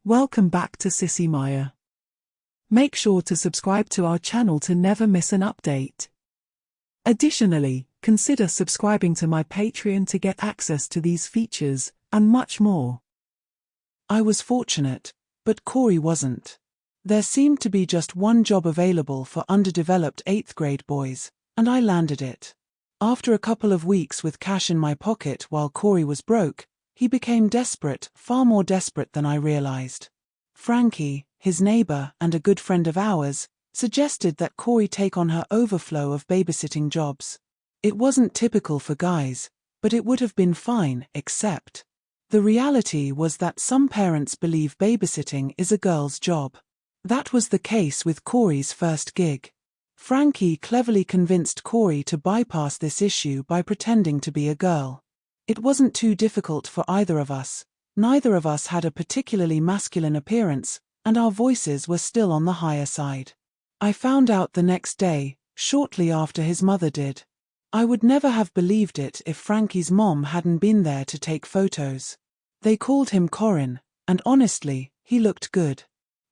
Welcome back to Sissy Maya. Make sure to subscribe to our channel to never miss an update. Additionally, consider subscribing to my Patreon to get access to these features, and much more. I was fortunate, but Cory wasn't. There seemed to be just one job available for underdeveloped 8th grade boys, and I landed it. After a couple of weeks with cash in my pocket while Cory was broke, he became desperate, far more desperate than I realized. Frankie, his neighbor and a good friend of ours, suggested that Cory take on her overflow of babysitting jobs. It wasn't typical for guys, but it would have been fine, except the reality was that some parents believe babysitting is a girl's job. That was the case with Cory's first gig. Frankie cleverly convinced Cory to bypass this issue by pretending to be a girl. It wasn't too difficult for either of us. Neither of us had a particularly masculine appearance, and our voices were still on the higher side. I found out the next day, shortly after his mother did. I would never have believed it if Frankie's mom hadn't been there to take photos. They called him Corin, and honestly, he looked good.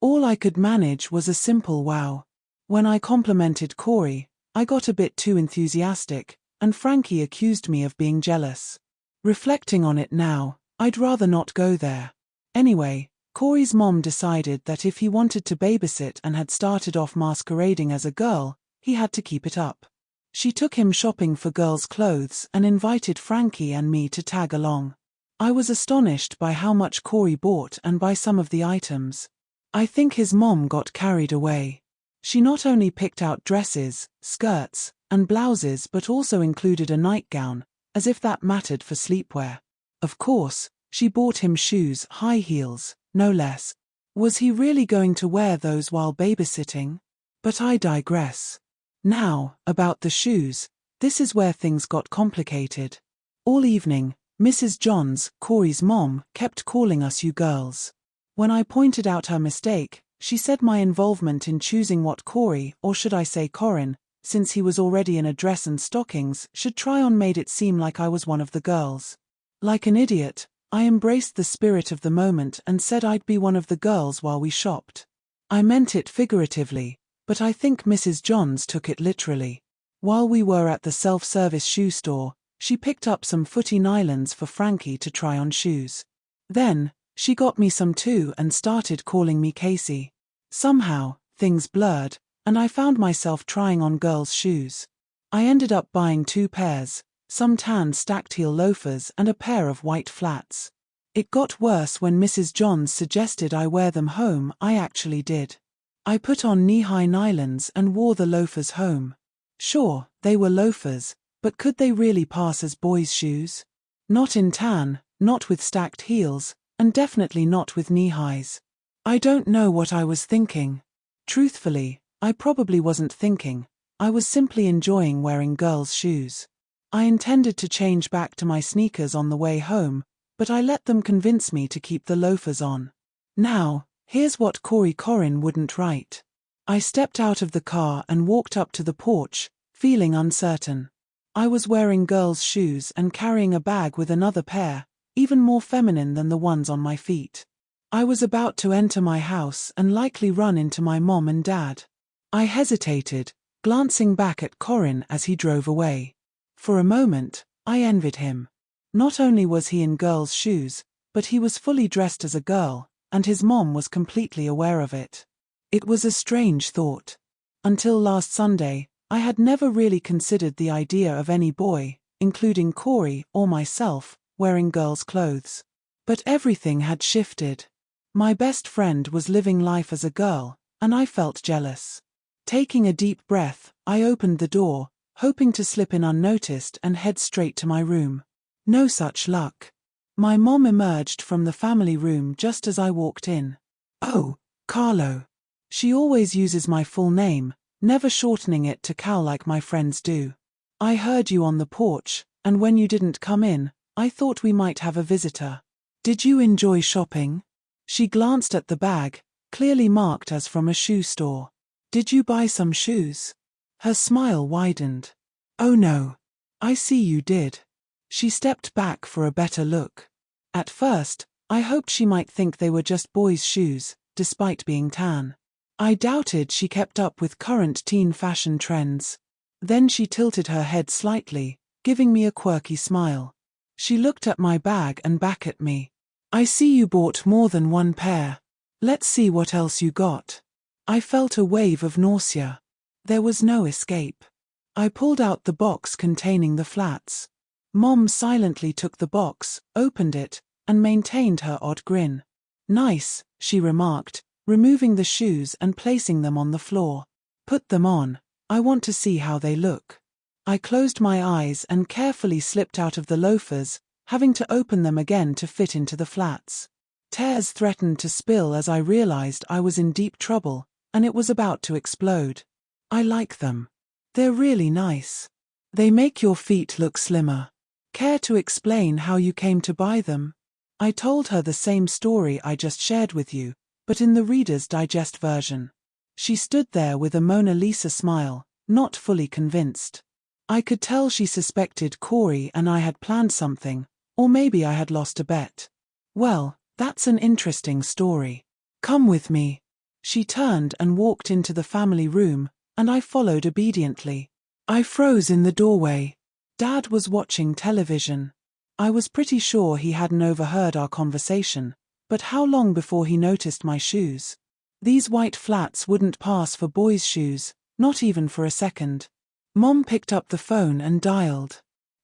All I could manage was a simple wow. When I complimented Cory, I got a bit too enthusiastic, and Frankie accused me of being jealous. Reflecting on it now, I'd rather not go there. Anyway, Cory's mom decided that if he wanted to babysit and had started off masquerading as a girl, he had to keep it up. She took him shopping for girls' clothes and invited Frankie and me to tag along. I was astonished by how much Cory bought and by some of the items. I think his mom got carried away. She not only picked out dresses, skirts, and blouses but also included a nightgown, as if that mattered for sleepwear. Of course, she bought him shoes, high heels, no less. Was he really going to wear those while babysitting? But I digress. Now, about the shoes, this is where things got complicated. All evening, Mrs. Johns, Cory's mom, kept calling us you girls. When I pointed out her mistake, she said my involvement in choosing what Cory, or should I say Corin, since he was already in a dress and stockings, should try on made it seem like I was one of the girls. Like an idiot, I embraced the spirit of the moment and said I'd be one of the girls while we shopped. I meant it figuratively, but I think Mrs. Johns took it literally. While we were at the self-service shoe store, she picked up some footy nylons for Frankie to try on shoes. Then, she got me some too and started calling me Casey. Somehow, things blurred, and I found myself trying on girls' shoes. I ended up buying 2 pairs, some tan stacked heel loafers and a pair of white flats. It got worse when Mrs. Johns suggested I wear them home. I actually did. I put on knee-high nylons and wore the loafers home. Sure, they were loafers, but could they really pass as boys' shoes? Not in tan, not with stacked heels, and definitely not with knee-highs. I don't know what I was thinking. Truthfully, I probably wasn't thinking. I was simply enjoying wearing girls' shoes. I intended to change back to my sneakers on the way home, but I let them convince me to keep the loafers on. Now, here's what Corin wouldn't write. I stepped out of the car and walked up to the porch, feeling uncertain. I was wearing girls' shoes and carrying a bag with another pair, even more feminine than the ones on my feet. I was about to enter my house and likely run into my mom and dad. I hesitated, glancing back at Corin as he drove away. For a moment, I envied him. Not only was he in girls' shoes, but he was fully dressed as a girl, and his mom was completely aware of it. It was a strange thought. Until last Sunday, I had never really considered the idea of any boy, including Cory or myself, wearing girls' clothes. But everything had shifted. My best friend was living life as a girl, and I felt jealous. Taking a deep breath, I opened the door, hoping to slip in unnoticed and head straight to my room. No such luck. My mom emerged from the family room just as I walked in. Oh, Carlo. She always uses my full name, never shortening it to Cal like my friends do. I heard you on the porch, and when you didn't come in, I thought we might have a visitor. Did you enjoy shopping? She glanced at the bag, clearly marked as from a shoe store. Did you buy some shoes? Her smile widened. Oh no. I see you did. She stepped back for a better look. At first, I hoped she might think they were just boys' shoes, despite being tan. I doubted she kept up with current teen fashion trends. Then she tilted her head slightly, giving me a quirky smile. She looked at my bag and back at me. I see you bought more than one pair. Let's see what else you got. I felt a wave of nausea. There was no escape. I pulled out the box containing the flats. Mom silently took the box, opened it, and maintained her odd grin. Nice, she remarked, removing the shoes and placing them on the floor. Put them on. I want to see how they look. I closed my eyes and carefully slipped out of the loafers, having to open them again to fit into the flats. Tears threatened to spill as I realized I was in deep trouble, and it was about to explode. I like them. They're really nice. They make your feet look slimmer. Care to explain how you came to buy them? I told her the same story I just shared with you, but in the Reader's Digest version. She stood there with a Mona Lisa smile, not fully convinced. I could tell she suspected Cory and I had planned something, or maybe I had lost a bet. Well, that's an interesting story. Come with me. She turned and walked into the family room, and I followed obediently. I froze in the doorway. Dad was watching television. I was pretty sure he hadn't overheard our conversation, but how long before he noticed my shoes? These white flats wouldn't pass for boys' shoes, not even for a second. Mom picked up the phone and dialed.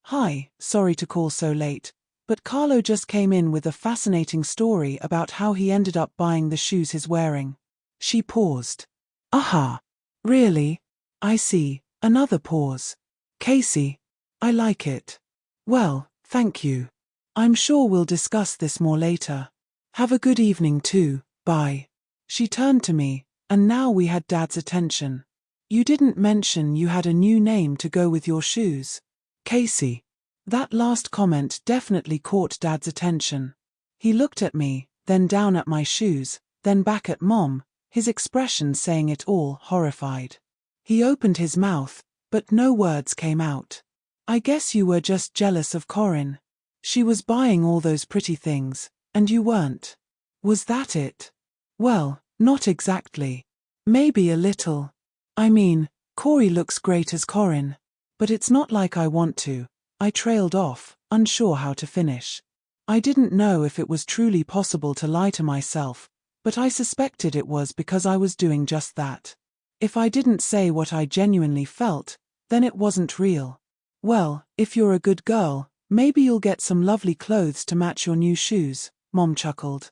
Hi, sorry to call so late, but Carlo just came in with a fascinating story about how he ended up buying the shoes he's wearing. She paused. Aha. Really? I see. Another pause. Casey. I like it. Well, thank you. I'm sure we'll discuss this more later. Have a good evening too, bye. She turned to me, and now we had Dad's attention. You didn't mention you had a new name to go with your shoes. Casey. That last comment definitely caught Dad's attention. He looked at me, then down at my shoes, then back at Mom, his expression saying it all, horrified. He opened his mouth, but no words came out. I guess you were just jealous of Corinne. She was buying all those pretty things, and you weren't. Was that it? Well, not exactly. Maybe a little. I mean, Cory looks great as Corinne. But it's not like I want to. I trailed off, unsure how to finish. I didn't know if it was truly possible to lie to myself, but I suspected it was because I was doing just that. If I didn't say what I genuinely felt, then it wasn't real. Well, if you're a good girl, maybe you'll get some lovely clothes to match your new shoes, Mom chuckled.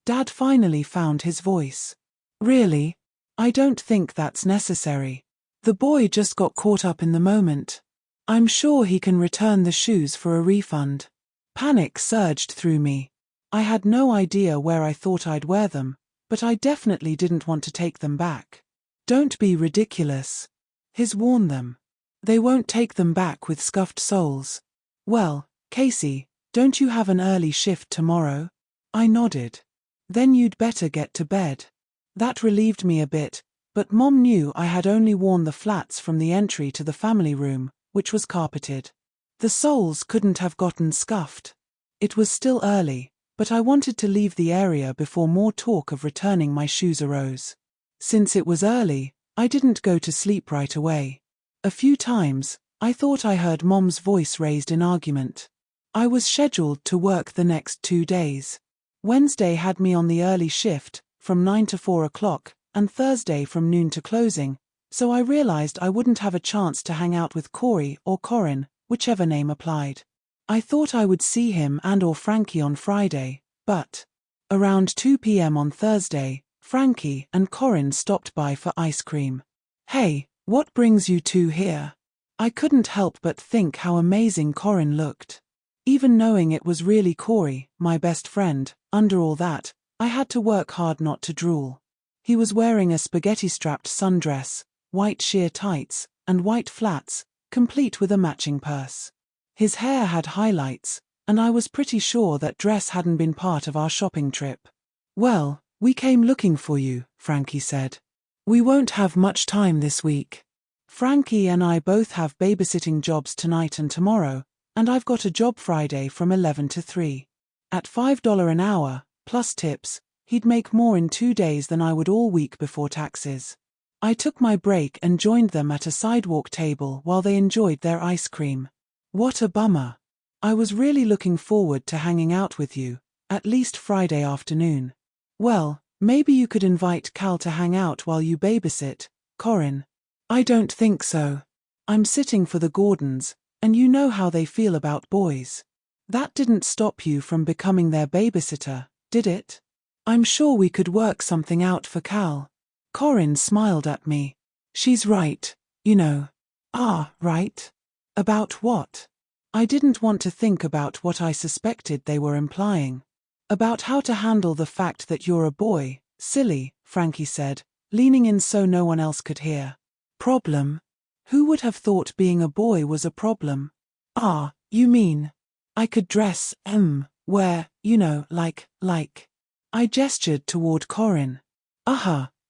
Dad finally found his voice. Really? I don't think that's necessary. The boy just got caught up in the moment. I'm sure he can return the shoes for a refund. Panic surged through me. I had no idea where I thought I'd wear them, but I definitely didn't want to take them back. Don't be ridiculous. He's worn them. They won't take them back with scuffed soles. Well, Casey, don't you have an early shift tomorrow? I nodded. Then you'd better get to bed. That relieved me a bit, but Mom knew I had only worn the flats from the entry to the family room, which was carpeted. The soles couldn't have gotten scuffed. It was still early, but I wanted to leave the area before more talk of returning my shoes arose. Since it was early, I didn't go to sleep right away. A few times, I thought I heard Mom's voice raised in argument. I was scheduled to work the next 2 days. Wednesday had me on the early shift, from 9 to 4 o'clock, and Thursday from noon to closing, so I realized I wouldn't have a chance to hang out with Cory or Corinne, whichever name applied. I thought I would see him and or Frankie on Friday, but around 2 p.m. on Thursday, Frankie and Corinne stopped by for ice cream. Hey, what brings you two here? I couldn't help but think how amazing Corinne looked. Even knowing it was really Cory, my best friend, under all that, I had to work hard not to drool. He was wearing a spaghetti-strapped sundress, white sheer tights, and white flats, complete with a matching purse. His hair had highlights, and I was pretty sure that dress hadn't been part of our shopping trip. Well, we came looking for you, Frankie said. We won't have much time this week. Frankie and I both have babysitting jobs tonight and tomorrow, and I've got a job Friday from 11 to 3. At $5 an hour, plus tips, he'd make more in 2 days than I would all week before taxes. I took my break and joined them at a sidewalk table while they enjoyed their ice cream. What a bummer. I was really looking forward to hanging out with you, at least Friday afternoon. Well, maybe you could invite Cal to hang out while you babysit, Corin. I don't think so. I'm sitting for the Gordons, and you know how they feel about boys. That didn't stop you from becoming their babysitter, did it? I'm sure we could work something out for Cal. Corin smiled at me. She's right, you know. Ah, right? About what? I didn't want to think about what I suspected they were implying. About how to handle the fact that you're a boy, silly, Frankie said, leaning in so no one else could hear. Problem? Who would have thought being a boy was a problem? Ah, you mean? I could dress, where, you know, like. I gestured toward Corin.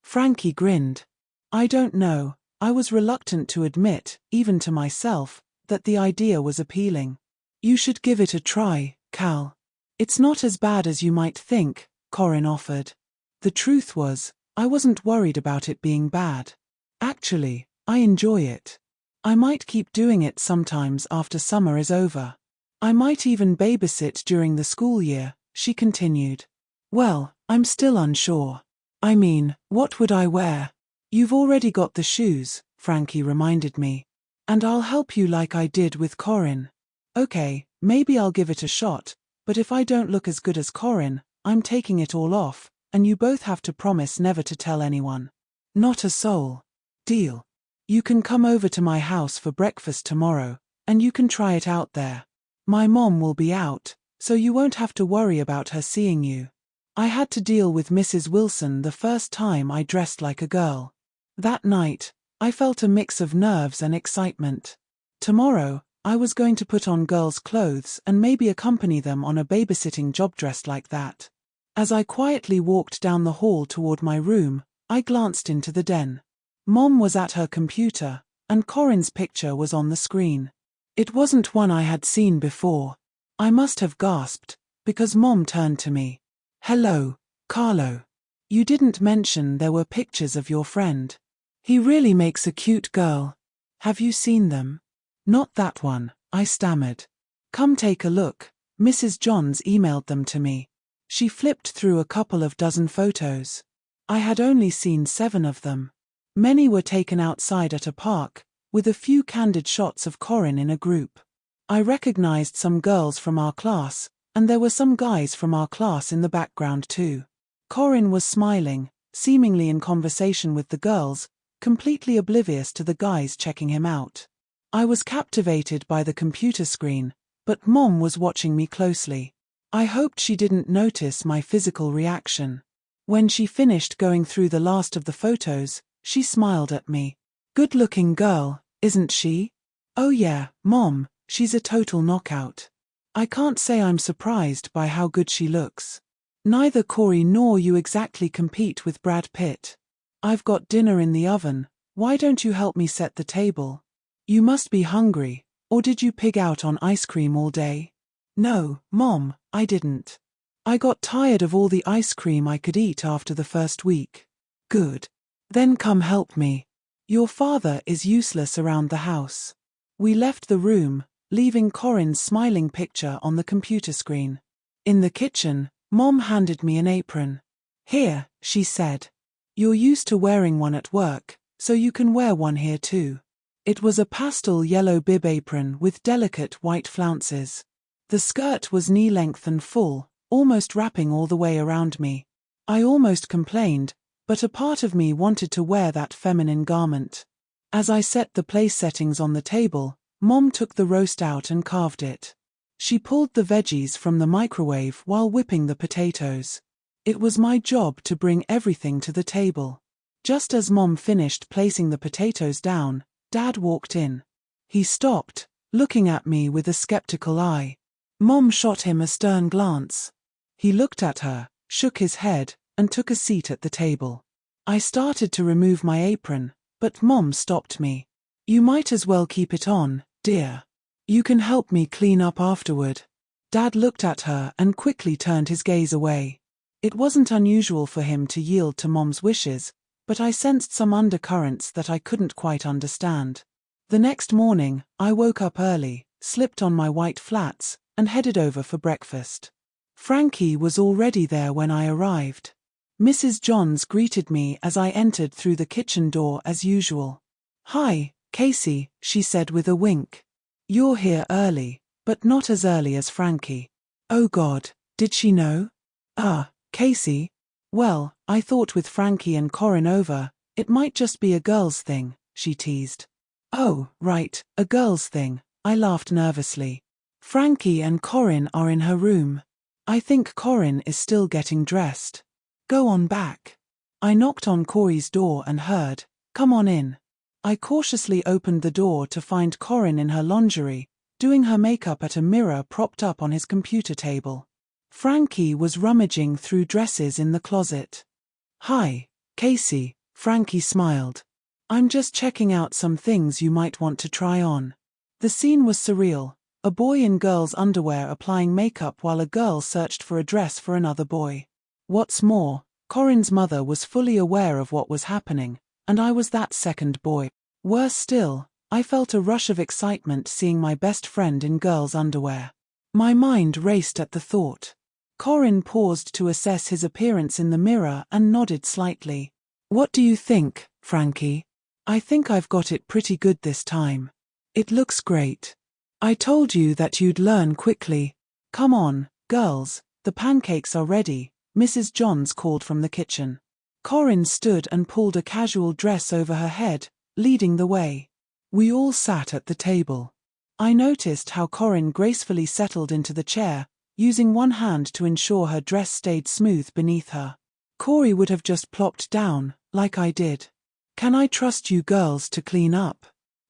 Frankie grinned. I don't know, I was reluctant to admit, even to myself, that the idea was appealing. You should give it a try, Cal. It's not as bad as you might think, Corin offered. The truth was, I wasn't worried about it being bad. Actually, I enjoy it. I might keep doing it sometimes after summer is over. I might even babysit during the school year, she continued. Well, I'm still unsure. I mean, what would I wear? You've already got the shoes, Frankie reminded me. And I'll help you like I did with Corin. Okay, maybe I'll give it a shot, but if I don't look as good as Corin, I'm taking it all off, and you both have to promise never to tell anyone. Not a soul. Deal. You can come over to my house for breakfast tomorrow, and you can try it out there. My mom will be out, so you won't have to worry about her seeing you. I had to deal with Mrs. Wilson the first time I dressed like a girl. That night, I felt a mix of nerves and excitement. Tomorrow, I was going to put on girls' clothes and maybe accompany them on a babysitting job dressed like that. As I quietly walked down the hall toward my room, I glanced into the den. Mom was at her computer, and Corin's picture was on the screen. It wasn't one I had seen before. I must have gasped, because Mom turned to me. Hello, Carlo. You didn't mention there were pictures of your friend. He really makes a cute girl. Have you seen them? Not that one, I stammered. Come take a look, Mrs. Johns emailed them to me. She flipped through a couple of dozen photos. I had only seen 7 of them. Many were taken outside at a park, with a few candid shots of Corin in a group. I recognized some girls from our class, and there were some guys from our class in the background too. Corin was smiling, seemingly in conversation with the girls, completely oblivious to the guys checking him out. I was captivated by the computer screen, but Mom was watching me closely. I hoped she didn't notice my physical reaction. When she finished going through the last of the photos, she smiled at me. Good-looking girl, isn't she? Oh yeah, Mom, she's a total knockout. I can't say I'm surprised by how good she looks. Neither Cory nor you exactly compete with Brad Pitt. I've got dinner in the oven, why don't you help me set the table? You must be hungry, or did you pig out on ice cream all day? No, Mom, I didn't. I got tired of all the ice cream I could eat after the first week. Good. Then come help me. Your father is useless around the house. We left the room, leaving Corin's smiling picture on the computer screen. In the kitchen, Mom handed me an apron. Here, she said. You're used to wearing one at work, so you can wear one here too. It was a pastel yellow bib apron with delicate white flounces. The skirt was knee-length and full, almost wrapping all the way around me. I almost complained, but a part of me wanted to wear that feminine garment. As I set the place settings on the table, Mom took the roast out and carved it. She pulled the veggies from the microwave while whipping the potatoes. It was my job to bring everything to the table. Just as Mom finished placing the potatoes down, Dad walked in. He stopped, looking at me with a skeptical eye. Mom shot him a stern glance. He looked at her, shook his head, and took a seat at the table. I started to remove my apron, but Mom stopped me. You might as well keep it on, dear. You can help me clean up afterward. Dad looked at her and quickly turned his gaze away. It wasn't unusual for him to yield to Mom's wishes, but I sensed some undercurrents that I couldn't quite understand. The next morning, I woke up early, slipped on my white flats, and headed over for breakfast. Frankie was already there when I arrived. Mrs. Johns greeted me as I entered through the kitchen door as usual. "Hi, Casey," she said with a wink. "You're here early, but not as early as Frankie." Oh God, did she know? Casey? Well, I thought with Frankie and Corin over, it might just be a girls' thing, she teased. Oh, right, a girls' thing, I laughed nervously. Frankie and Corin are in her room. I think Corin is still getting dressed. Go on back. I knocked on Cory's door and heard, "Come on in." I cautiously opened the door to find Corin in her lingerie, doing her makeup at a mirror propped up on his computer table. Frankie was rummaging through dresses in the closet. "Hi, Casey," Frankie smiled. "I'm just checking out some things you might want to try on." The scene was surreal, a boy in girls' underwear applying makeup while a girl searched for a dress for another boy. What's more, Corin's mother was fully aware of what was happening, and I was that second boy. Worse still, I felt a rush of excitement seeing my best friend in girls' underwear. My mind raced at the thought. Corin paused to assess his appearance in the mirror and nodded slightly. "What do you think, Frankie?" "I think I've got it pretty good this time. It looks great. I told you that you'd learn quickly. Come on, girls, the pancakes are ready," Mrs. Johns called from the kitchen. Corin stood and pulled a casual dress over her head, leading the way. We all sat at the table. I noticed how Corin gracefully settled into the chair, using one hand to ensure her dress stayed smooth beneath her. Cory would have just plopped down, like I did. "Can I trust you girls to clean up?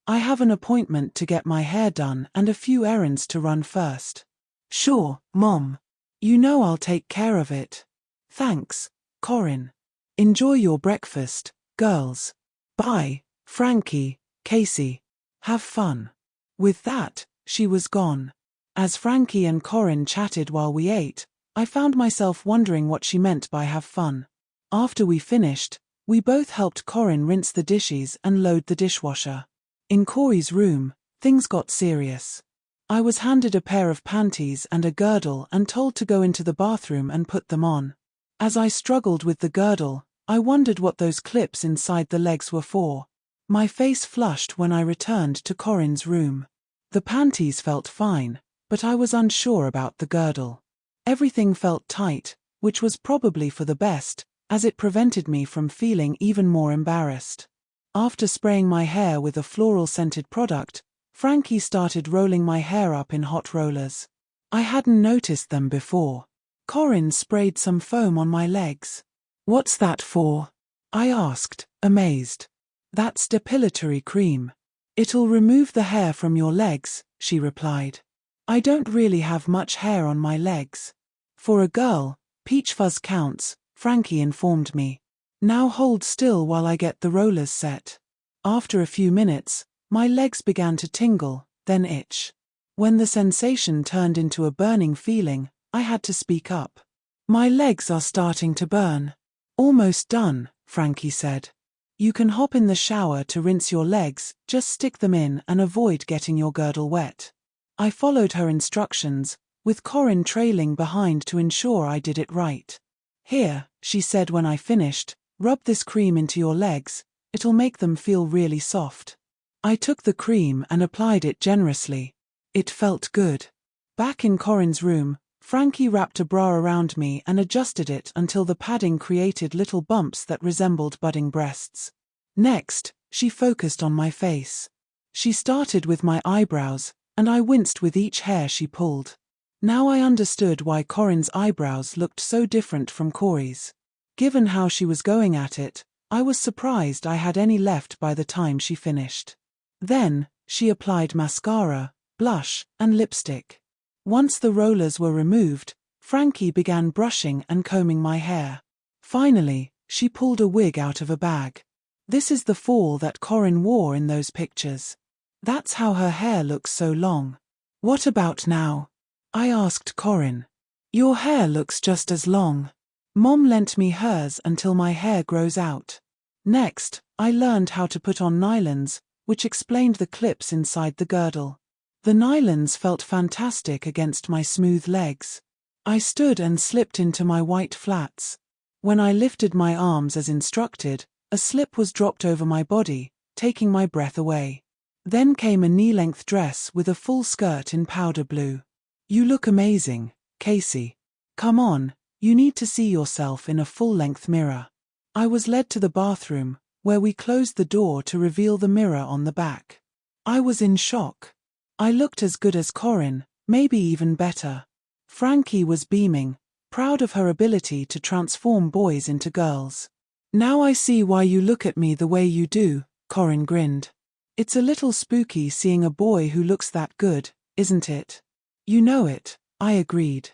I have an appointment to get my hair done and a few errands to run first." "Sure, Mom. You know I'll take care of it." "Thanks, Corin. Enjoy your breakfast, girls. Bye, Frankie, Casey. Have fun." With that, she was gone. As Frankie and Corin chatted while we ate, I found myself wondering what she meant by have fun. After we finished, we both helped Corin rinse the dishes and load the dishwasher. In Cory's room, things got serious. I was handed a pair of panties and a girdle and told to go into the bathroom and put them on. As I struggled with the girdle, I wondered what those clips inside the legs were for. My face flushed when I returned to Corin's room. The panties felt fine, but I was unsure about the girdle. Everything felt tight, which was probably for the best, as it prevented me from feeling even more embarrassed. After spraying my hair with a floral-scented product, Frankie started rolling my hair up in hot rollers. I hadn't noticed them before. Corin sprayed some foam on my legs. "What's that for?" I asked, amazed. "That's depilatory cream. It'll remove the hair from your legs," she replied. "I don't really have much hair on my legs." "For a girl, peach fuzz counts," Frankie informed me. "Now hold still while I get the rollers set." After a few minutes, my legs began to tingle, then itch. When the sensation turned into a burning feeling, I had to speak up. "My legs are starting to burn." "Almost done," Frankie said. "You can hop in the shower to rinse your legs, just stick them in and avoid getting your girdle wet." I followed her instructions, with Corin trailing behind to ensure I did it right. "Here," she said when I finished, "rub this cream into your legs, it'll make them feel really soft." I took the cream and applied it generously. It felt good. Back in Corin's room, Frankie wrapped a bra around me and adjusted it until the padding created little bumps that resembled budding breasts. Next, she focused on my face. She started with my eyebrows, and I winced with each hair she pulled. Now I understood why Corin's eyebrows looked so different from Cory's. Given how she was going at it, I was surprised I had any left by the time she finished. Then, she applied mascara, blush, and lipstick. Once the rollers were removed, Frankie began brushing and combing my hair. Finally, she pulled a wig out of a bag. This is the fall that Corin wore in those pictures. That's how her hair looks so long. What about now? I asked Corin. Your hair looks just as long. Mom lent me hers until my hair grows out. Next, I learned how to put on nylons, which explained the clips inside the girdle. The nylons felt fantastic against my smooth legs. I stood and slipped into my white flats. When I lifted my arms as instructed, a slip was dropped over my body, taking my breath away. Then came a knee-length dress with a full skirt in powder blue. You look amazing, Casey. Come on, you need to see yourself in a full-length mirror. I was led to the bathroom, where we closed the door to reveal the mirror on the back. I was in shock. I looked as good as Corin, maybe even better. Frankie was beaming, proud of her ability to transform boys into girls. Now I see why you look at me the way you do, Corin grinned. It's a little spooky seeing a boy who looks that good, isn't it? You know it, I agreed.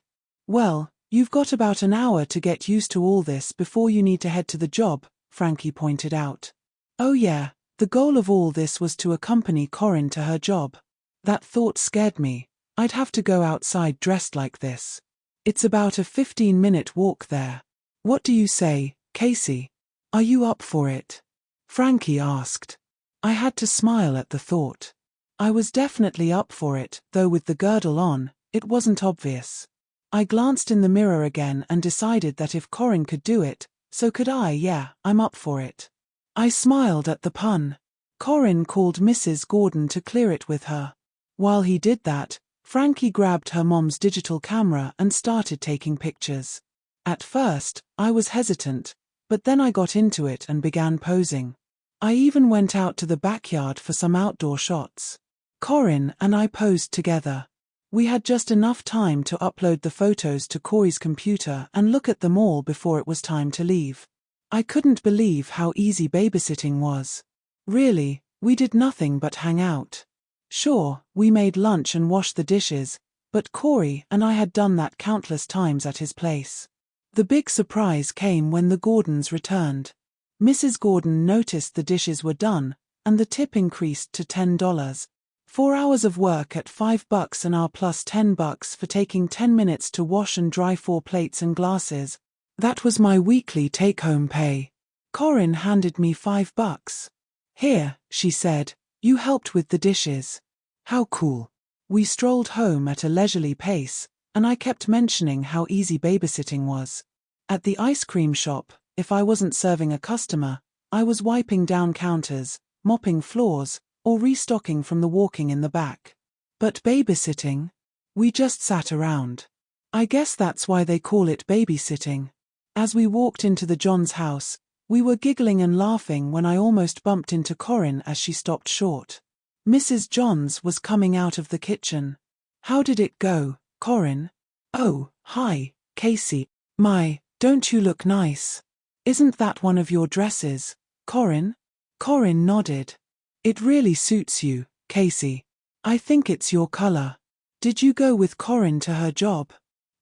Well, you've got about an hour to get used to all this before you need to head to the job, Frankie pointed out. Oh yeah, the goal of all this was to accompany Corin to her job. That thought scared me. I'd have to go outside dressed like this. It's about a 15-minute walk there. What do you say, Casey? Are you up for it? Frankie asked. I had to smile at the thought. I was definitely up for it, though with the girdle on, it wasn't obvious. I glanced in the mirror again and decided that if Corin could do it, so could I. Yeah, I'm up for it. I smiled at the pun. Corin called Mrs. Gordon to clear it with her. While he did that, Frankie grabbed her mom's digital camera and started taking pictures. At first, I was hesitant, but then I got into it and began posing. I even went out to the backyard for some outdoor shots. Corin and I posed together. We had just enough time to upload the photos to Cory's computer and look at them all before it was time to leave. I couldn't believe how easy babysitting was. Really, we did nothing but hang out. Sure, we made lunch and washed the dishes, but Cory and I had done that countless times at his place. The big surprise came when the Gordons returned. Mrs. Gordon noticed the dishes were done, and the tip increased to $10. 4 hours of work at $5 an hour plus $10 for taking 10 minutes to wash and dry 4 plates and glasses. That was my weekly take-home pay. Corin handed me $5. Here, she said, you helped with the dishes. How cool. We strolled home at a leisurely pace, and I kept mentioning how easy babysitting was. At the ice cream shop, if I wasn't serving a customer, I was wiping down counters, mopping floors, or restocking from the walking in the back. But babysitting? We just sat around. I guess that's why they call it babysitting. As we walked into the Johns' house, we were giggling and laughing when I almost bumped into Corin as she stopped short. Mrs. Johns was coming out of the kitchen. How did it go, Corin? Oh, hi, Casey. My, don't you look nice? Isn't that one of your dresses, Corin? Corin nodded. It really suits you, Casey. I think it's your color. Did you go with Corin to her job?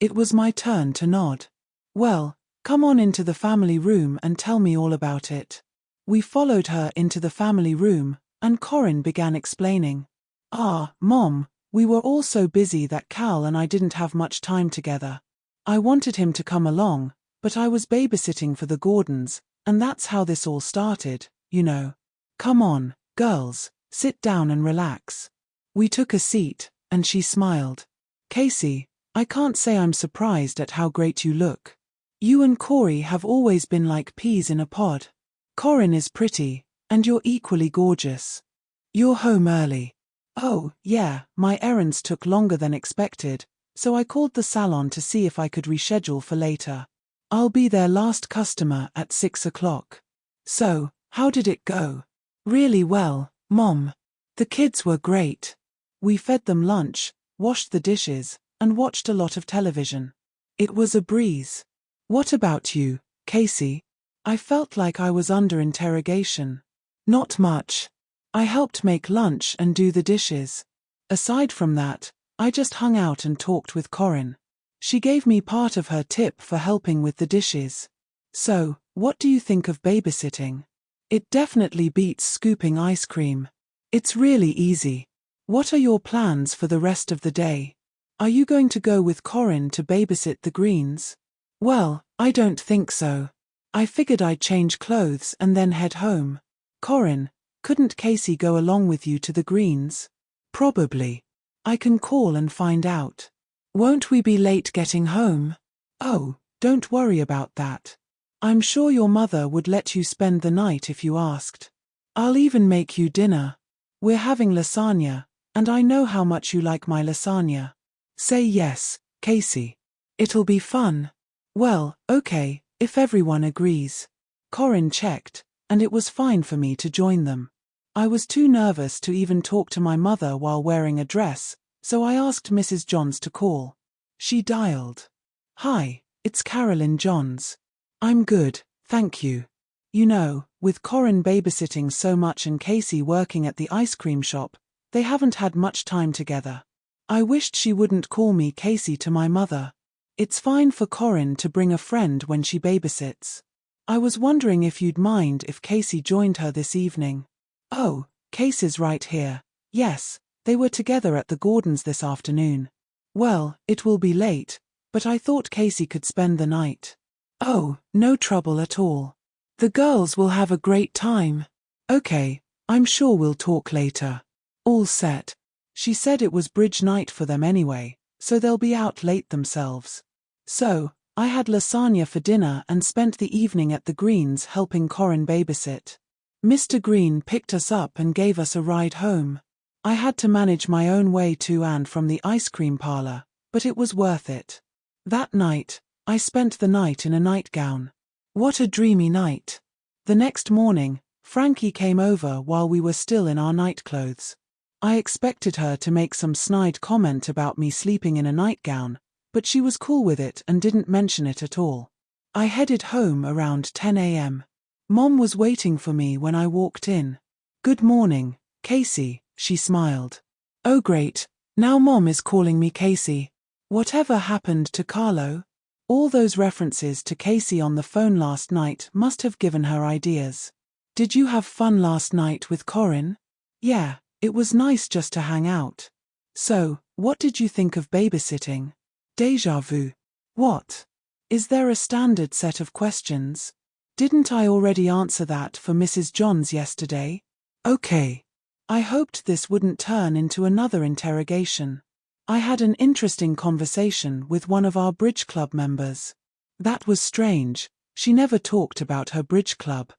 It was my turn to nod. Well, come on into the family room and tell me all about it. We followed her into the family room, and Corin began explaining. Mom, we were all so busy that Cal and I didn't have much time together. I wanted him to come along, but I was babysitting for the Gordons, and that's how this all started, you know. Come on, girls, sit down and relax. We took a seat, and she smiled. Casey, I can't say I'm surprised at how great you look. You and Cory have always been like peas in a pod. Corin is pretty, and you're equally gorgeous. You're home early. Oh, yeah, my errands took longer than expected, so I called the salon to see if I could reschedule for later. I'll be their last customer at 6 o'clock. So, how did it go? Really well, Mom. The kids were great. We fed them lunch, washed the dishes, and watched a lot of television. It was a breeze. What about you, Casey? I felt like I was under interrogation. Not much. I helped make lunch and do the dishes. Aside from that, I just hung out and talked with Corin. She gave me part of her tip for helping with the dishes. So, what do you think of babysitting? It definitely beats scooping ice cream. It's really easy. What are your plans for the rest of the day? Are you going to go with Corin to babysit the Greens? Well, I don't think so. I figured I'd change clothes and then head home. Corin, couldn't Casey go along with you to the Greens? Probably. I can call and find out. Won't we be late getting home? Oh, don't worry about that. I'm sure your mother would let you spend the night if you asked. I'll even make you dinner. We're having lasagna, and I know how much you like my lasagna. Say yes, Casey. It'll be fun. Well, okay, if everyone agrees. Corin checked, and it was fine for me to join them. I was too nervous to even talk to my mother while wearing a dress, so I asked Mrs. Johns to call. She dialed. Hi, it's Carolyn Johns. I'm good, thank you. You know, with Corin babysitting so much and Casey working at the ice cream shop, they haven't had much time together. I wished she wouldn't call me Casey to my mother. It's fine for Corin to bring a friend when she babysits. I was wondering if you'd mind if Casey joined her this evening. Oh, Casey's right here. Yes, they were together at the Gordons this afternoon. Well, it will be late, but I thought Casey could spend the night. Oh, no trouble at all. The girls will have a great time. Okay, I'm sure we'll talk later. All set. She said it was bridge night for them anyway, so they'll be out late themselves. So, I had lasagna for dinner and spent the evening at the Greens helping Corin babysit. Mr. Green picked us up and gave us a ride home. I had to manage my own way to and from the ice cream parlor, but it was worth it. That night, I spent the night in a nightgown. What a dreamy night. The next morning, Frankie came over while we were still in our nightclothes. I expected her to make some snide comment about me sleeping in a nightgown, but she was cool with it and didn't mention it at all. I headed home around 10 a.m. Mom was waiting for me when I walked in. Good morning, Casey, she smiled. Oh great, now Mom is calling me Casey. Whatever happened to Carlo? All those references to Casey on the phone last night must have given her ideas. Did you have fun last night with Corin? Yeah, it was nice just to hang out. So, what did you think of babysitting? Déjà vu. What? Is there a standard set of questions? Didn't I already answer that for Mrs. Johns yesterday? Okay. I hoped this wouldn't turn into another interrogation. I had an interesting conversation with one of our bridge club members. That was strange, she never talked about her bridge club.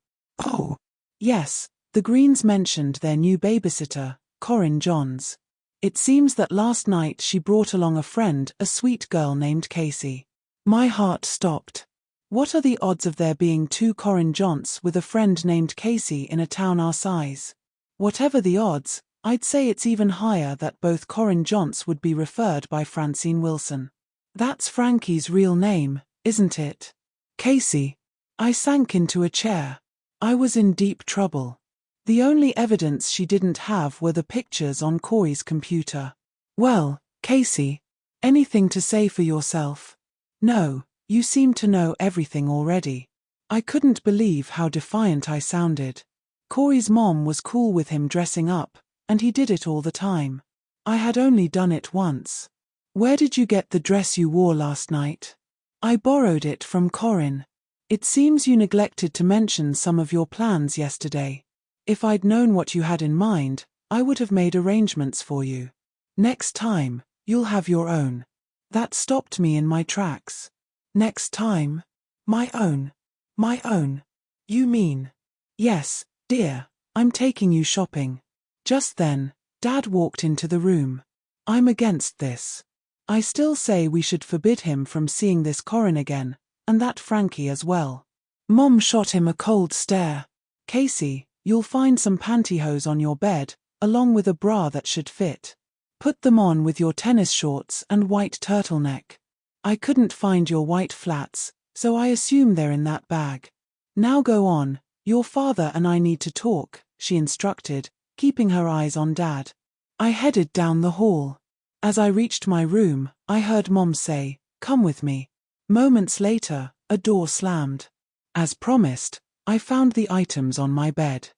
Oh. Yes, the Greens mentioned their new babysitter, Corin Johns. It seems that last night she brought along a friend, a sweet girl named Casey. My heart stopped. What are the odds of there being two Corin Johns with a friend named Casey in a town our size? Whatever the odds, I'd say it's even higher that both Corin Johns would be referred by Francine Wilson. That's Frankie's real name, isn't it? Casey. I sank into a chair. I was in deep trouble. The only evidence she didn't have were the pictures on Cory's computer. Well, Casey, anything to say for yourself? No, you seem to know everything already. I couldn't believe how defiant I sounded. Cory's mom was cool with him dressing up, and he did it all the time. I had only done it once. Where did you get the dress you wore last night? I borrowed it from Corin. It seems you neglected to mention some of your plans yesterday. If I'd known what you had in mind, I would have made arrangements for you. Next time, you'll have your own. That stopped me in my tracks. Next time? My own. My own. You mean? Yes, dear, I'm taking you shopping. Just then, Dad walked into the room. I'm against this. I still say we should forbid him from seeing this Corin again, and that Frankie as well. Mom shot him a cold stare. Casey, you'll find some pantyhose on your bed, along with a bra that should fit. Put them on with your tennis shorts and white turtleneck. I couldn't find your white flats, so I assume they're in that bag. Now go on, your father and I need to talk, she instructed, keeping her eyes on Dad. I headed down the hall. As I reached my room, I heard Mom say, "Come with me." Moments later, a door slammed. As promised, I found the items on my bed.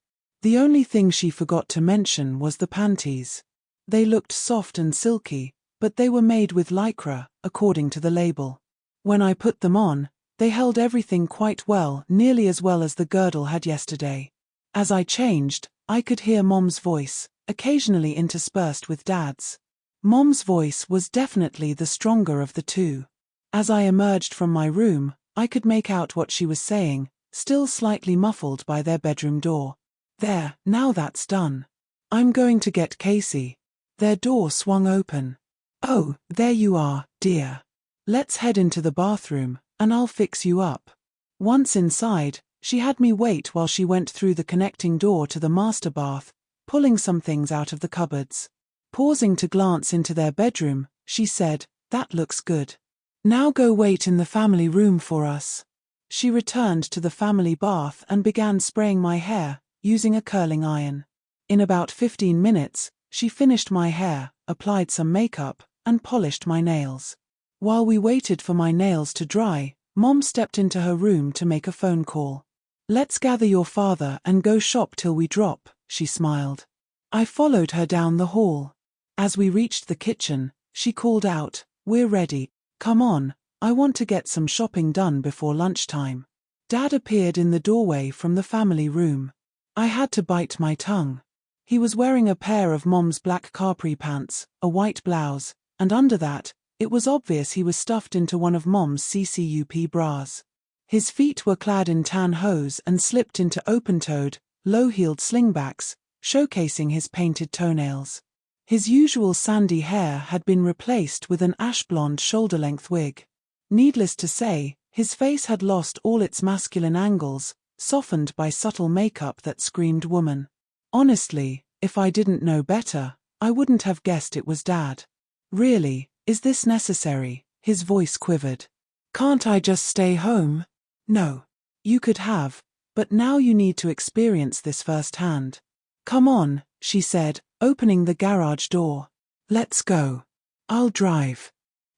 The only thing she forgot to mention was the panties. They looked soft and silky, but they were made with lycra, according to the label. When I put them on, they held everything quite well, nearly as well as the girdle had yesterday. As I changed, I could hear Mom's voice, occasionally interspersed with Dad's. Mom's voice was definitely the stronger of the two. As I emerged from my room, I could make out what she was saying, still slightly muffled by their bedroom door. There, now that's done. I'm going to get Casey. Their door swung open. Oh, there you are, dear. Let's head into the bathroom, and I'll fix you up. Once inside, she had me wait while she went through the connecting door to the master bath, pulling some things out of the cupboards. Pausing to glance into their bedroom, she said, "That looks good. Now go wait in the family room for us." She returned to the family bath and began spraying my hair, using a curling iron. In about 15 minutes, she finished my hair, applied some makeup, and polished my nails. While we waited for my nails to dry, Mom stepped into her room to make a phone call. "Let's gather your father and go shop till we drop," she smiled. I followed her down the hall. As we reached the kitchen, she called out, "We're ready. Come on, I want to get some shopping done before lunchtime." Dad appeared in the doorway from the family room. I had to bite my tongue. He was wearing a pair of Mom's black capri pants, a white blouse, and under that, it was obvious he was stuffed into one of Mom's CCUP bras. His feet were clad in tan hose and slipped into open-toed, low-heeled slingbacks, showcasing his painted toenails. His usual sandy hair had been replaced with an ash-blonde shoulder-length wig. Needless to say, his face had lost all its masculine angles, softened by subtle makeup that screamed woman. Honestly, if I didn't know better, I wouldn't have guessed it was Dad. "Really, is this necessary?" His voice quivered. "Can't I just stay home?" "No. You could have, but now you need to experience this firsthand." "Come on," she said, opening the garage door. "Let's go. I'll drive."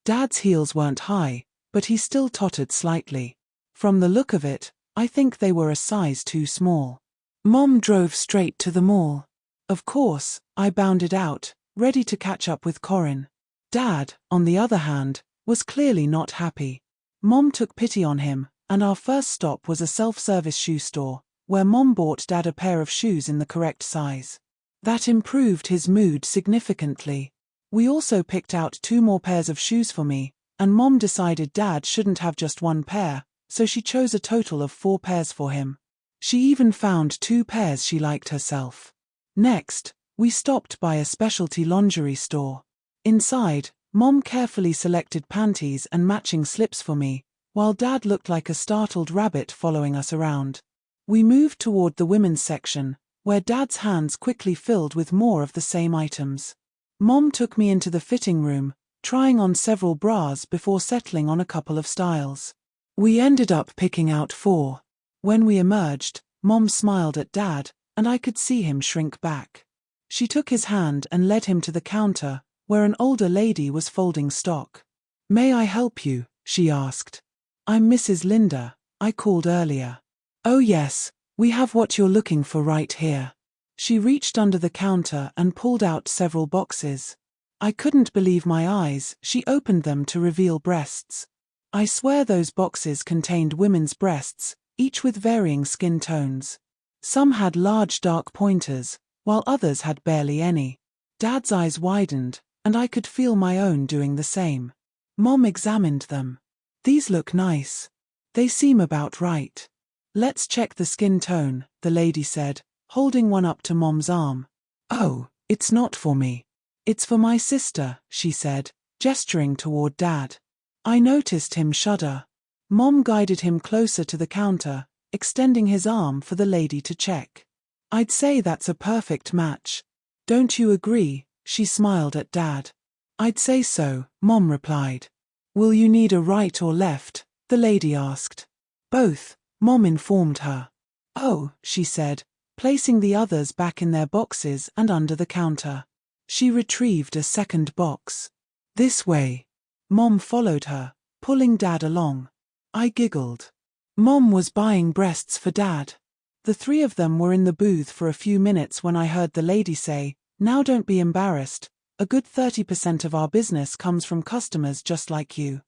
Dad's heels weren't high, but he still tottered slightly. From the look of it, I think they were a size too small. Mom drove straight to the mall. Of course, I bounded out, ready to catch up with Corin. Dad, on the other hand, was clearly not happy. Mom took pity on him, and our first stop was a self-service shoe store, where Mom bought Dad a pair of shoes in the correct size. That improved his mood significantly. We also picked out 2 more pairs of shoes for me, and Mom decided Dad shouldn't have just 1 pair, so she chose a total of 4 pairs for him. She even found 2 pairs she liked herself. Next, we stopped by a specialty lingerie store. Inside, Mom carefully selected panties and matching slips for me, while Dad looked like a startled rabbit following us around. We moved toward the women's section, where Dad's hands quickly filled with more of the same items. Mom took me into the fitting room, trying on several bras before settling on a couple of styles. We ended up picking out 4. When we emerged, Mom smiled at Dad, and I could see him shrink back. She took his hand and led him to the counter, where an older lady was folding stock. "May I help you?" she asked. "I'm Mrs. Linda. I called earlier." "Oh yes, we have what you're looking for right here." She reached under the counter and pulled out several boxes. I couldn't believe my eyes. She opened them to reveal breasts. I swear those boxes contained women's breasts, each with varying skin tones. Some had large dark pointers, while others had barely any. Dad's eyes widened, and I could feel my own doing the same. Mom examined them. "These look nice. They seem about right." "Let's check the skin tone," the lady said, holding one up to Mom's arm. "Oh, it's not for me. It's for my sister," she said, gesturing toward Dad. I noticed him shudder. Mom guided him closer to the counter, extending his arm for the lady to check. "I'd say that's a perfect match. Don't you agree?" She smiled at Dad. "I'd say so," Mom replied. "Will you need a right or left?" the lady asked. "Both," Mom informed her. "Oh," she said, placing the others back in their boxes and under the counter. She retrieved a second box. "This way." Mom followed her, pulling Dad along. I giggled. Mom was buying breasts for Dad. The 3 of them were in the booth for a few minutes when I heard the lady say, "Now don't be embarrassed. A good 30% of our business comes from customers just like you.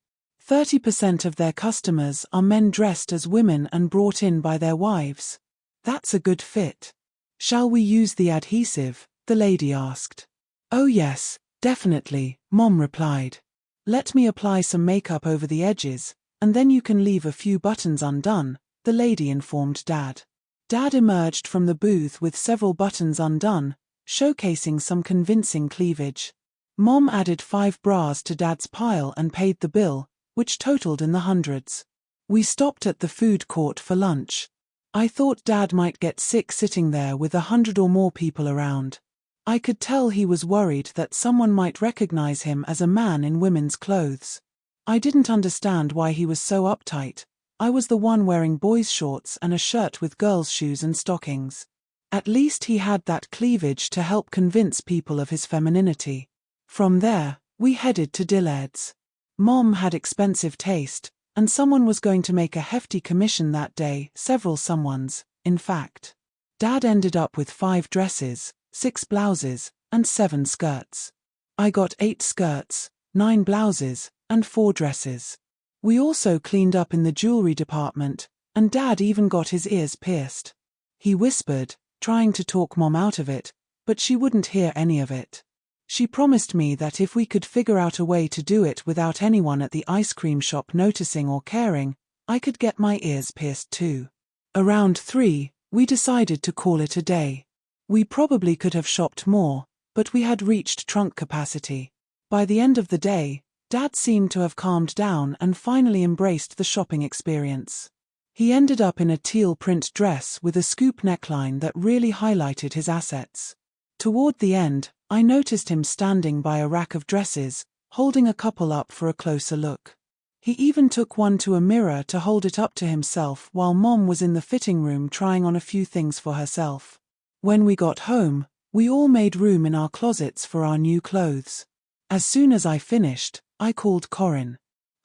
30% of their customers are men dressed as women and brought in by their wives. That's a good fit. Shall we use the adhesive? The lady asked. Oh yes, definitely, Mom replied. Let me apply some makeup over the edges, and then you can leave a few buttons undone, the lady informed Dad. Dad emerged from the booth with several buttons undone, showcasing some convincing cleavage. Mom added 5 bras to Dad's pile and paid the bill, which totaled in the hundreds. We stopped at the food court for lunch. I thought Dad might get sick sitting there with 100 or more people around. I could tell he was worried that someone might recognize him as a man in women's clothes. I didn't understand why he was so uptight. I was the one wearing boys' shorts and a shirt with girls' shoes and stockings. At least he had that cleavage to help convince people of his femininity. From there, we headed to Dillard's. Mom had expensive taste, and someone was going to make a hefty commission that day, several someones, in fact. Dad ended up with 5 dresses, 6 blouses, and 7 skirts. I got 8 skirts, 9 blouses, and 4 dresses. We also cleaned up in the jewelry department, and Dad even got his ears pierced. He whispered, trying to talk Mom out of it, but she wouldn't hear any of it. She promised me that if we could figure out a way to do it without anyone at the ice cream shop noticing or caring, I could get my ears pierced too. Around 3, we decided to call it a day. We probably could have shopped more, but we had reached trunk capacity. By the end of the day, Dad seemed to have calmed down and finally embraced the shopping experience. He ended up in a teal print dress with a scoop neckline that really highlighted his assets. Toward the end, I noticed him standing by a rack of dresses, holding a couple up for a closer look. He even took one to a mirror to hold it up to himself while Mom was in the fitting room trying on a few things for herself. When we got home, we all made room in our closets for our new clothes. As soon as I finished, I called Corin.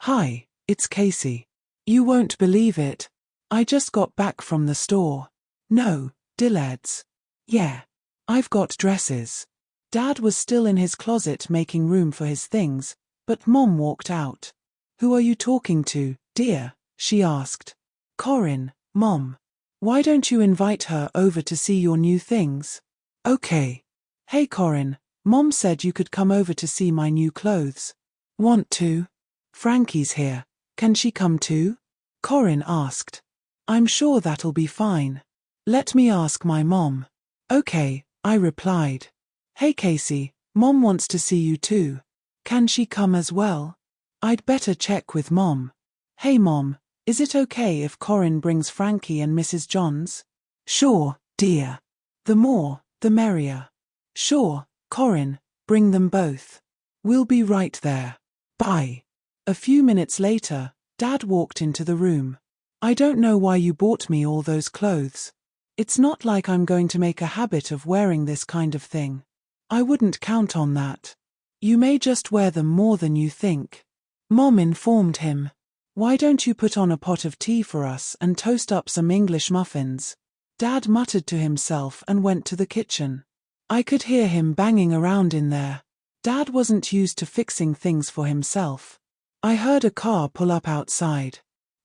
Hi, it's Casey. You won't believe it. I just got back from the store. No, Dillard's. Yeah. I've got dresses. Dad was still in his closet making room for his things, but Mom walked out. Who are you talking to, dear? She asked. Corin, Mom. Why don't you invite her over to see your new things? Okay. Hey Corin, Mom said you could come over to see my new clothes. Want to? Frankie's here. Can she come too? Corin asked. I'm sure that'll be fine. Let me ask my mom. Okay, I replied. Hey Casey, Mom wants to see you too. Can she come as well? I'd better check with Mom. Hey Mom, is it okay if Corin brings Frankie and Mrs. Johns? Sure, dear. The more, the merrier. Sure, Corin, bring them both. We'll be right there. Bye. A few minutes later, Dad walked into the room. I don't know why you bought me all those clothes. It's not like I'm going to make a habit of wearing this kind of thing. I wouldn't count on that. You may just wear them more than you think. Mom informed him. Why don't you put on a pot of tea for us and toast up some English muffins? Dad muttered to himself and went to the kitchen. I could hear him banging around in there. Dad wasn't used to fixing things for himself. I heard a car pull up outside.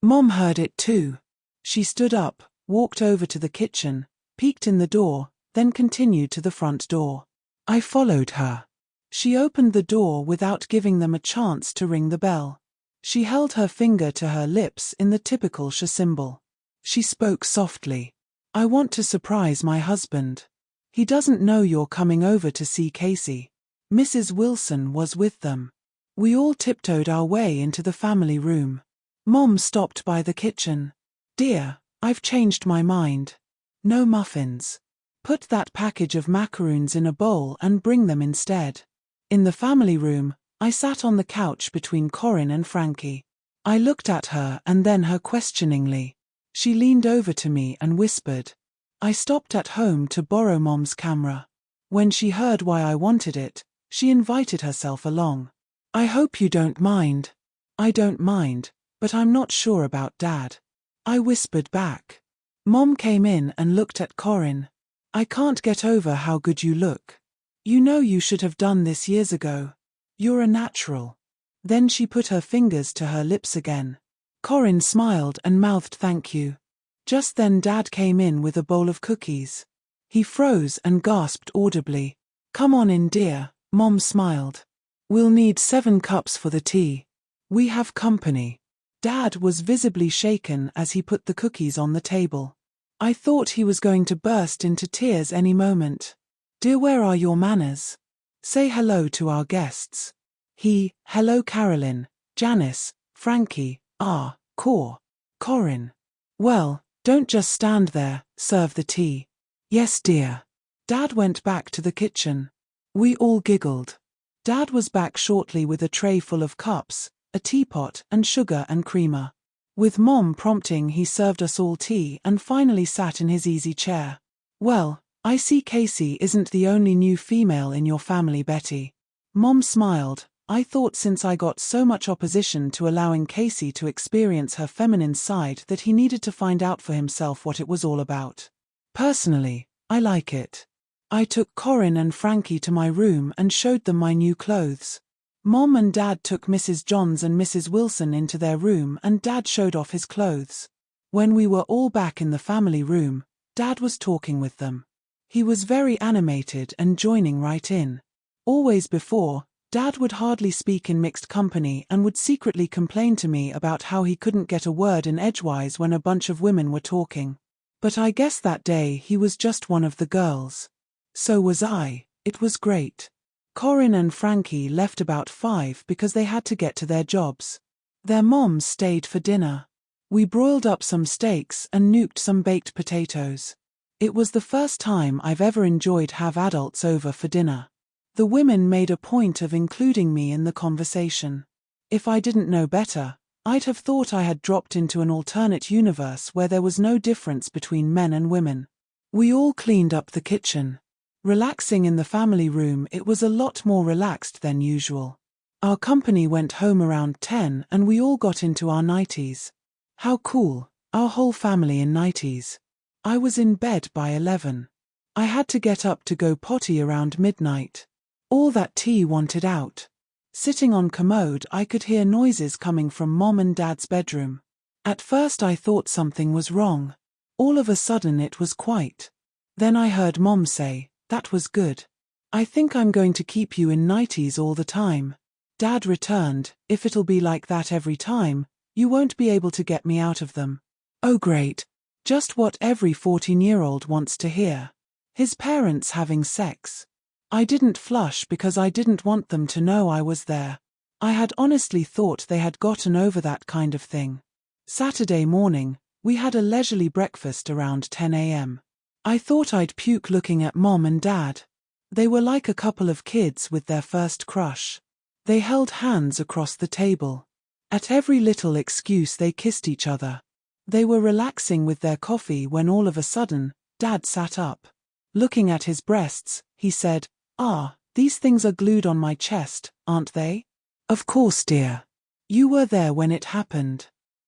Mom heard it too. She stood up, walked over to the kitchen, peeked in the door, then continued to the front door. I followed her. She opened the door without giving them a chance to ring the bell. She held her finger to her lips in the typical sh symbol. She spoke softly. I want to surprise my husband. He doesn't know you're coming over to see Casey. Mrs. Wilson was with them. We all tiptoed our way into the family room. Mom stopped by the kitchen. Dear, I've changed my mind. No muffins. Put that package of macaroons in a bowl and bring them instead. In the family room, I sat on the couch between Corin and Frankie. I looked at her and then her questioningly. She leaned over to me and whispered. I stopped at home to borrow Mom's camera. When she heard why I wanted it, she invited herself along. I hope you don't mind. I don't mind, but I'm not sure about Dad. I whispered back. Mom came in and looked at Corin. I can't get over how good you look. You know you should have done this years ago. You're a natural. Then she put her fingers to her lips again. Corin smiled and mouthed thank you. Just then Dad came in with a bowl of cookies. He froze and gasped audibly. Come on in, dear, Mom smiled. We'll need 7 cups for the tea. We have company. Dad was visibly shaken as he put the cookies on the table. I thought he was going to burst into tears any moment. Dear, where are your manners? Say hello to our guests. Hello Carolyn, Janice, Frankie, Corin. Well, don't just stand there, serve the tea. Yes, dear. Dad went back to the kitchen. We all giggled. Dad was back shortly with a tray full of cups, a teapot, and sugar and creamer. With Mom prompting, he served us all tea and finally sat in his easy chair. Well, I see Casey isn't the only new female in your family, Betty. Mom smiled. I thought since I got so much opposition to allowing Casey to experience her feminine side that he needed to find out for himself what it was all about. Personally, I like it. I took Corin and Frankie to my room and showed them my new clothes. Mom and Dad took Mrs. Johns and Mrs. Wilson into their room and Dad showed off his clothes. When we were all back in the family room, Dad was talking with them. He was very animated and joining right in. Always before, Dad would hardly speak in mixed company and would secretly complain to me about how he couldn't get a word in edgewise when a bunch of women were talking. But I guess that day he was just one of the girls. So was I. It was great. Corin and Frankie left about 5 because they had to get to their jobs. Their moms stayed for dinner. We broiled up some steaks and nuked some baked potatoes. It was the first time I've ever enjoyed have adults over for dinner. The women made a point of including me in the conversation. If I didn't know better, I'd have thought I had dropped into an alternate universe where there was no difference between men and women. We all cleaned up the kitchen. Relaxing in the family room, it was a lot more relaxed than usual. Our company went home around 10 and we all got into our nighties. How cool, our whole family in nighties. I was in bed by 11. I had to get up to go potty around midnight. All that tea wanted out. Sitting on commode, I could hear noises coming from Mom and Dad's bedroom. At first I thought something was wrong. All of a sudden it was quiet. Then I heard Mom say, "That was good. I think I'm going to keep you in nighties all the time." Dad returned, "If it'll be like that every time, you won't be able to get me out of them." Oh great. Just what every 14-year-old wants to hear. His parents having sex. I didn't flush because I didn't want them to know I was there. I had honestly thought they had gotten over that kind of thing. Saturday morning, we had a leisurely breakfast around 10 a.m. I thought I'd puke looking at Mom and Dad. They were like a couple of kids with their first crush. They held hands across the table. At every little excuse they kissed each other. They were relaxing with their coffee when all of a sudden, Dad sat up. Looking at his breasts, he said, these things are glued on my chest, aren't they? Of course, dear. You were there when it happened.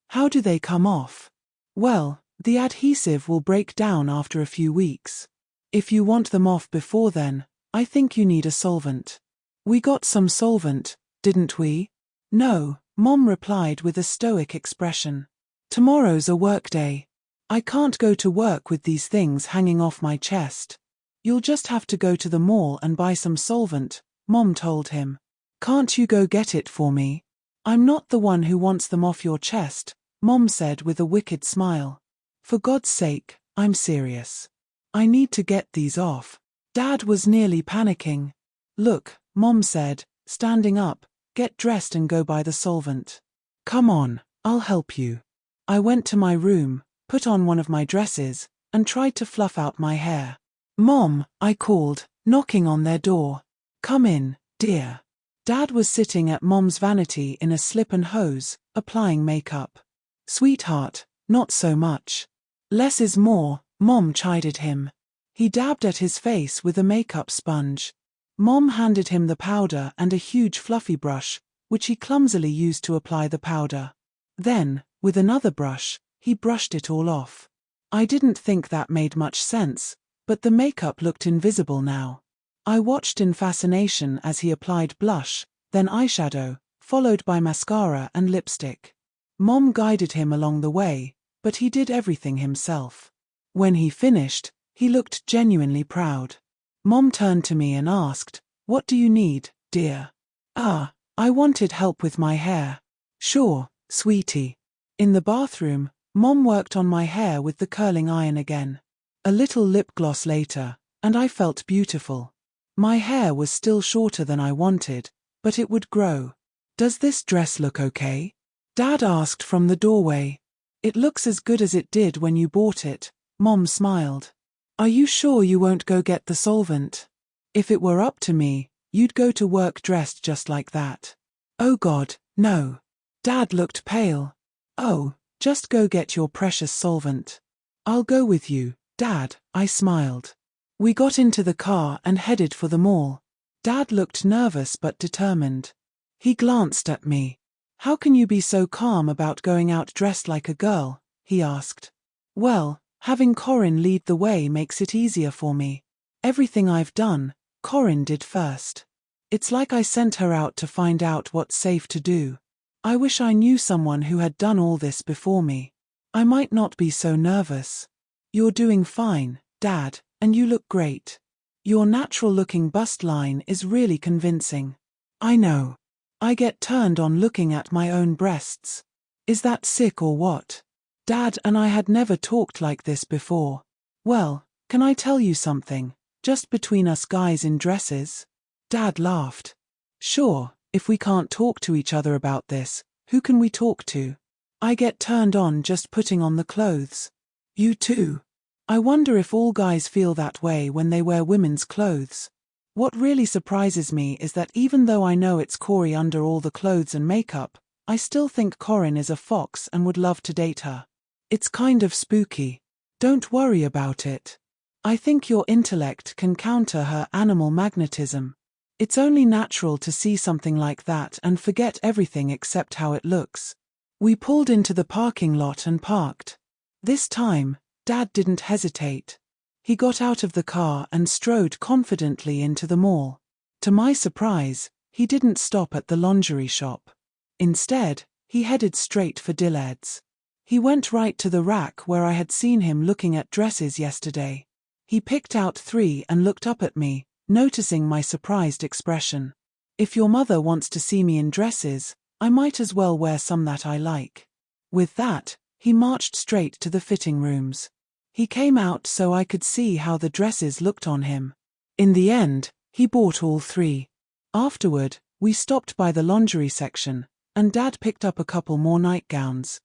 How do they come off? Well, the adhesive will break down after a few weeks. If you want them off before then, I think you need a solvent. We got some solvent, didn't we? No, Mom replied with a stoic expression. Tomorrow's a work day. I can't go to work with these things hanging off my chest. You'll just have to go to the mall and buy some solvent, Mom told him. Can't you go get it for me? I'm not the one who wants them off your chest, Mom said with a wicked smile. For God's sake, I'm serious. I need to get these off. Dad was nearly panicking. Look, Mom said, standing up, get dressed and go buy the solvent. Come on, I'll help you. I went to my room, put on one of my dresses, and tried to fluff out my hair. Mom, I called, knocking on their door. Come in, dear. Dad was sitting at Mom's vanity in a slip and hose, applying makeup. Sweetheart, not so much. Less is more, Mom chided him. He dabbed at his face with a makeup sponge. Mom handed him the powder and a huge fluffy brush, which he clumsily used to apply the powder. Then, with another brush, he brushed it all off. I didn't think that made much sense, but the makeup looked invisible now. I watched in fascination as he applied blush, then eyeshadow, followed by mascara and lipstick. Mom guided him along the way, but he did everything himself. When he finished, he looked genuinely proud. Mom turned to me and asked, "What do you need, dear?" I wanted help with my hair." "Sure, sweetie." In the bathroom, Mom worked on my hair with the curling iron again. A little lip gloss later, and I felt beautiful. My hair was still shorter than I wanted, but it would grow. "Does this dress look okay?" Dad asked from the doorway. "It looks as good as it did when you bought it," Mom smiled. "Are you sure you won't go get the solvent? If it were up to me, you'd go to work dressed just like that." "Oh God, no." Dad looked pale. "Oh, just go get your precious solvent." "I'll go with you, Dad," I smiled. We got into the car and headed for the mall. Dad looked nervous but determined. He glanced at me. "How can you be so calm about going out dressed like a girl?" he asked. "Well, having Corin lead the way makes it easier for me. Everything I've done, Corin did first. It's like I sent her out to find out what's safe to do. I wish I knew someone who had done all this before me. I might not be so nervous." "You're doing fine, Dad, and you look great. Your natural-looking bust line is really convincing." "I know. I get turned on looking at my own breasts. Is that sick or what?" Dad and I had never talked like this before. "Well, can I tell you something, just between us guys in dresses?" Dad laughed. "Sure, if we can't talk to each other about this, who can we talk to? I get turned on just putting on the clothes." "You too?" "I wonder if all guys feel that way when they wear women's clothes. What really surprises me is that even though I know it's Cory under all the clothes and makeup, I still think Corin is a fox and would love to date her. It's kind of spooky." "Don't worry about it. I think your intellect can counter her animal magnetism. It's only natural to see something like that and forget everything except how it looks." We pulled into the parking lot and parked. This time, Dad didn't hesitate. He got out of the car and strode confidently into the mall. To my surprise, he didn't stop at the lingerie shop. Instead, he headed straight for Dillard's. He went right to the rack where I had seen him looking at dresses yesterday. He picked out 3 and looked up at me, noticing my surprised expression. "If your mother wants to see me in dresses, I might as well wear some that I like." With that, he marched straight to the fitting rooms. He came out so I could see how the dresses looked on him. In the end, he bought all 3. Afterward, we stopped by the lingerie section, and Dad picked up a couple more nightgowns.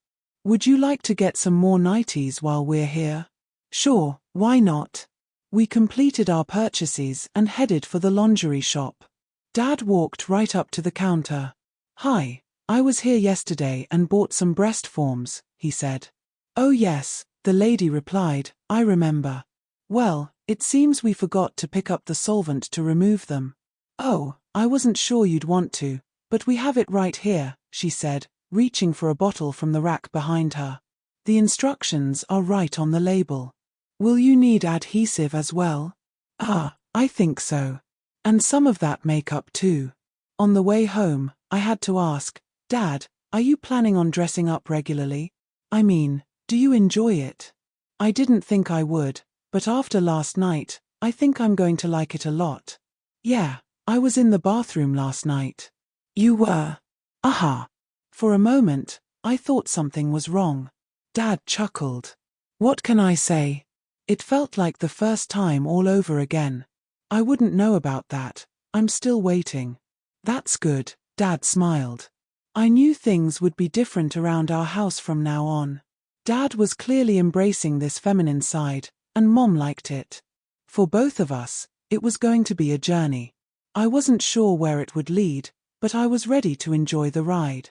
"Would you like to get some more nighties while we're here?" "Sure, why not?" We completed our purchases and headed for the lingerie shop. Dad walked right up to the counter. "Hi, I was here yesterday and bought some breast forms," he said. "Oh yes," the lady replied, "I remember. Well, it seems we forgot to pick up the solvent to remove them." "Oh, I wasn't sure you'd want to, but we have it right here," she said, reaching for a bottle from the rack behind her. "The instructions are right on the label. Will you need adhesive as well?" I think so. And some of that makeup too." On the way home, I had to ask, "Dad, are you planning on dressing up regularly? I mean, do you enjoy it?" "I didn't think I would, but after last night, I think I'm going to like it a lot." "Yeah, I was in the bathroom last night." "You were?" "Aha." For a moment, I thought something was wrong. Dad chuckled. "What can I say? It felt like the first time all over again." "I wouldn't know about that. I'm still waiting." "That's good," Dad smiled. "I knew things would be different around our house from now on." Dad was clearly embracing this feminine side, and Mom liked it. For both of us, it was going to be a journey. I wasn't sure where it would lead, but I was ready to enjoy the ride.